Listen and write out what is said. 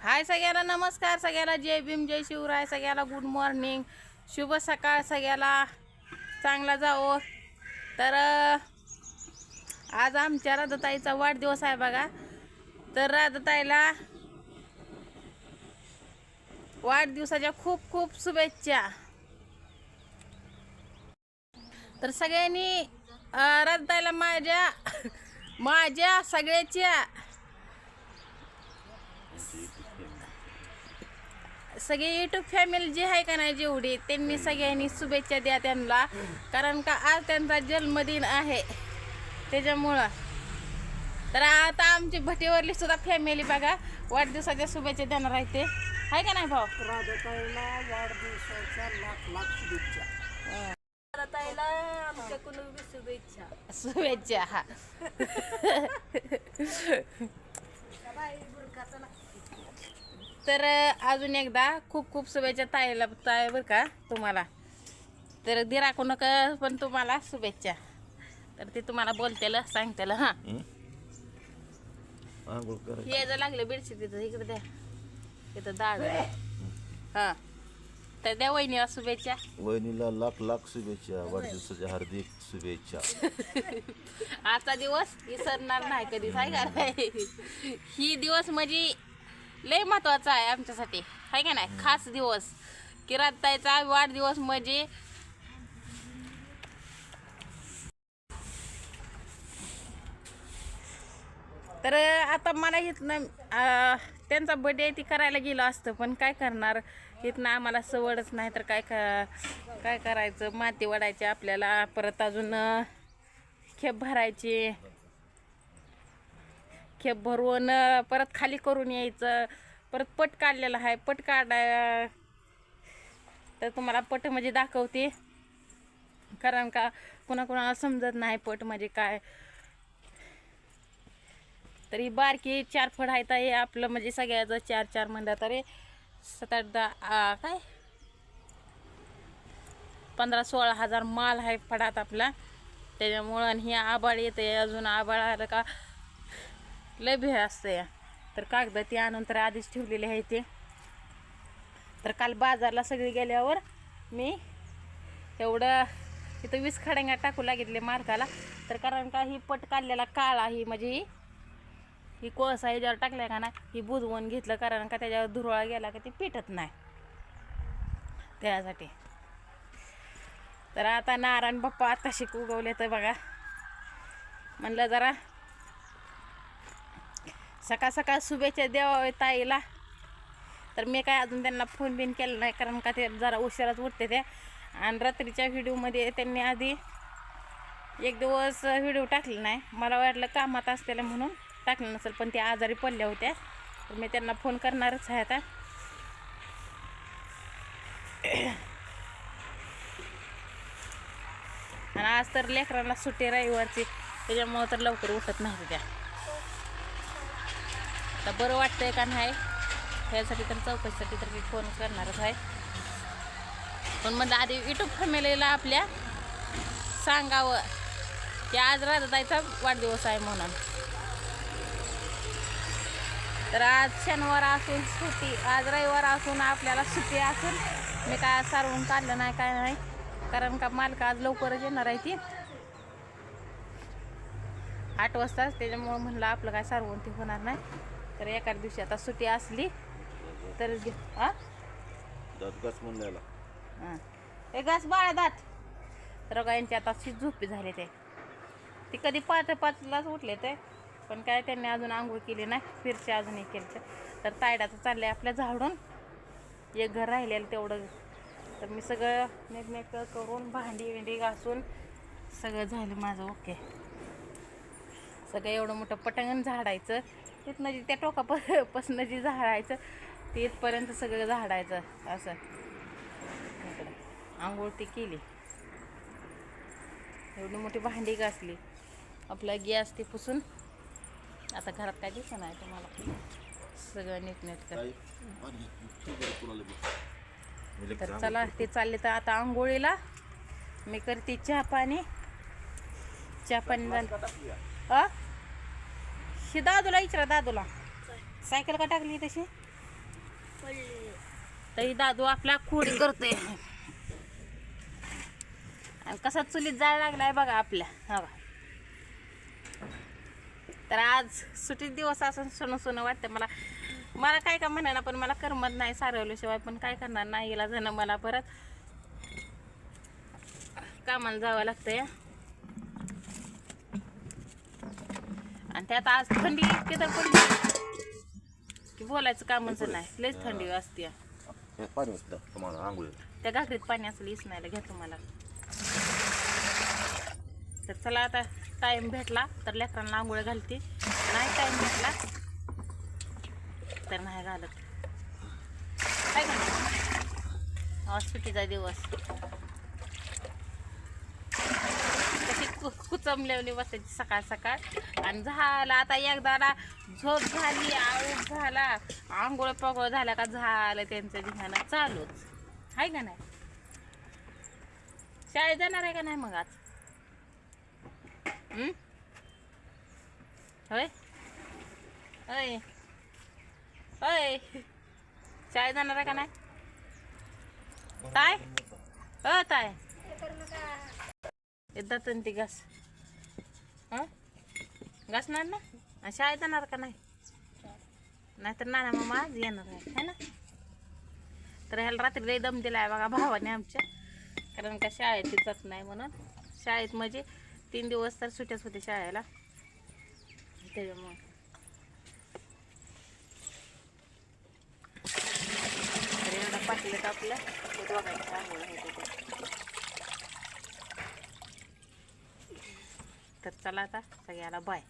हाय सगळ्याला नमस्कार, सगळ्याला जय भीम जय शिवराय, सगळ्याला गुड मॉर्निंग, शुभ सकाळ, सगळ्याला चांगला जावो. तर आज आमच्या राधाताईचा वाढदिवस आहे बघा. तर राधाताईला वाढदिवसाच्या खूप खूप शुभेच्छा. तर सगळ्यांनी राधाताईला माझ्या सगळ्याच्या सगळे यूट्यूब फॅमिली जी आहे का नाही जेवढी त्यांनी सगळ्यांनी शुभेच्छा द्या त्यांना, कारण का आज त्यांचा जन्मदिन आहे त्याच्यामुळं. तर आता आमची भटीवरली सुद्धा फॅमिली बघा वाढदिवसाच्या शुभेच्छा देणार आहे ते आहे का नाही भाऊ. राधाताईला वाढदिवसाच्या लाख लाख शुभेच्छा. राधाताईला आमच्याकडून शुभेच्छा. शुभेच्छा. हा तर अजून एकदा खूप खूप शुभेच्छा ताईला बरं का तुम्हाला. तर दिराकू नका पण तुम्हाला शुभेच्छा. तर ते तुम्हाला बोलतेल सांगतेल. हा हे जर लागलं बेडशीट तिथं इकडे द्या, इथं दाड. हा तर द्या वहिनीला शुभेच्छा. वहिनीला लाख लाख शुभेच्छा, वाढदिवसाच्या हार्दिक शुभेच्छा. आजचा दिवस विसरणार नाही कधीच आहे का नाही. ही दिवस म्हणजे लय महत्वाचा आहे आमच्यासाठी आहे का नाही. खास दिवस की राधाताईचा वाढदिवस म्हणजे तर आता मला इथनं त्यांचा बर्थडे ती करायला गेलं असतं, पण काय करणार इथनं आम्हाला सवडच नाही. तर काय करायचं, माती वडायची आपल्याला, परत अजून खेप भरायची, खेप भरवून परत खाली करून यायचं. परत पट काढलेला आहे, पट काढाय तर तुम्हाला पट म्हणजे दाखवते, कारण का कोणाकोणाला समजत नाही पट म्हणजे काय. तरी बारकी 4 फड आहेत हे आपलं, म्हणजे सगळ्याचं 4-4 म्हणलं तरी 7-8-10 काय 15-16 हजार माल आहे फडात आपला. त्याच्यामुळं आणि हे आबाळ येते, अजून आबाळ आलं का लय भे असते. तर कागद ती आणून तर आधीच ठेवलेले आहे ते. तर काल बाजारला सगळी गेल्यावर मी एवढं इथं 20 खड्यांगा टाकू लागितले मार्काला. तर कारण का ही पट काढलेला काळा ही म्हणजे ही कोळसा ह्याच्यावर टाकल्या का ना ही बुजवून घेतलं, कारण का त्याच्यावर धुरळा गेला का ती पिटत नाही त्यासाठी. तर आता नारायण बाप्पा आता शिक उगवले तर बघा, म्हणलं जरा सकाळ सकाळ शुभेच्छा द्यावा ताईला. तर मी काय अजून त्यांना फोन बिन केला नाही, कारण का ते जरा उशिराच उठते ते. आणि रात्रीच्या व्हिडिओमध्ये त्यांनी आधी एक दिवस व्हिडिओ टाकले नाही, मला वाटलं कामात असतेला म्हणून टाकलं नसेल, पण ते आजारी पडल्या होत्या. तर मी त्यांना फोन करणारच आहे आता. आणि आज तर लेकरांना सुट्टी रविवारची, त्याच्यामुळं तर लवकर उठत नाही त्या. आता बरं वाटतंय का नाही ह्यासाठी तर चौकशीसाठी तर मी फोन करणारच आहे. पण म्हणलं आधी यूट्यूब फॅमिलीला आपल्या सांगावं की आज राधाताईचा वाढदिवस आहे म्हणून. तर आज शनिवार असून सुट्टी, आज रविवार असून आपल्याला सुट्टी असून मी काय सारवून काढलं नाही काय नाही, कारण का मालक आज लवकरच येणार आहे ती 8 वाजताच. त्याच्यामुळं म्हणलं आपलं काय सारवून ती होणार नाही. तर एखाद दिवशी आता सुट्टी असली तर हां हे घास बाळा दात. तर यांची आता अशी झोपी झाली ते कधी 5:05लाच उठले ते, पण काय त्यांनी अजून आंघोळ केली नाही, फिरचे अजूनही केली. तर तायडाचं चाललंय आपल्या झाडून, एक घर राहिलेलं तेवढं. तर मी सगळं नीटनेटकं करून भांडी घासून सगळं झालं माझं ओके. सगळं एवढं मोठं पटांगण झाडायचं, तिथनं जी त्या टोकापासून जी झाडायचं तिथपर्यंत सगळं झाडायचं असं. आंघोळ ती केली, एवढी मोठी भांडी घासली, आपला गॅस ती पुसून. आता घरात काय दिसत नाही तुम्हाला, सगळं नीटनेटकं. तर चला ते चालले तर आता आंघोळीला. मी करते चहा पाणी झालं. ही दादूला विचारा, दादूला सायकल का टाकली तशी. तरी दादू आपला खोडी करतोय. आणि कसा चुलीत जाळ लागलाय बघा आपल्या. हा बघा. तर आज सुट्टी दिवस असं सोनं सोनं वाटतं मला. मला काय का म्हणा पण मला करमत नाही सारवल्याशिवाय. पण काय करणार नाही, गेला जण मला परत कामाला जावं लागतंय. आणि त्यात आज थंडी इतकी तर पडली की बोलायचं कामच नाही. लयच थंडी असते. पाणी होतं तुम्हाला आंघोळीला. त्या घागरीत पाणी असलं इसनायला घ्या तुम्हाला. तर चला आता टाइम भेटला तर लेकरांना आंघोळ घालते. नाही टाइम भेटला तर नाही घालत. काय का आज सुट्टीचा दिवस कशी कुचमलेवली बसायची सकाळ सकाळ. आणि झाला आता एकदा झोप झाली, आऊट झाला, आंघोळ पगोळ झाल्या का झालं त्यांचं धिंगाणं चालूच. आहे का नाही? शाळेत जाणार आहे का नाही मग आज? होय होय होय शाळेत जाणार आहे का नाही? ताय ताय येतात ती घास घासणार ना. आणि शाळेत जाणार का नाही? नाहीतर नाना मामा आज येणार आहे है ना. तर ह्याला रात्री लई दम दिलाय बघा भावाने आमच्या. कारण का शाळेत जात नाही म्हणून. शाळेत म्हणजे 3 दिवस तर सुट्याच होते शाळेला त्याच्यामुळे. तर एवढं पाटलं का आपलं ते दोघांचं आंघोळ होते. तर चला आता सगळ्याला बाय.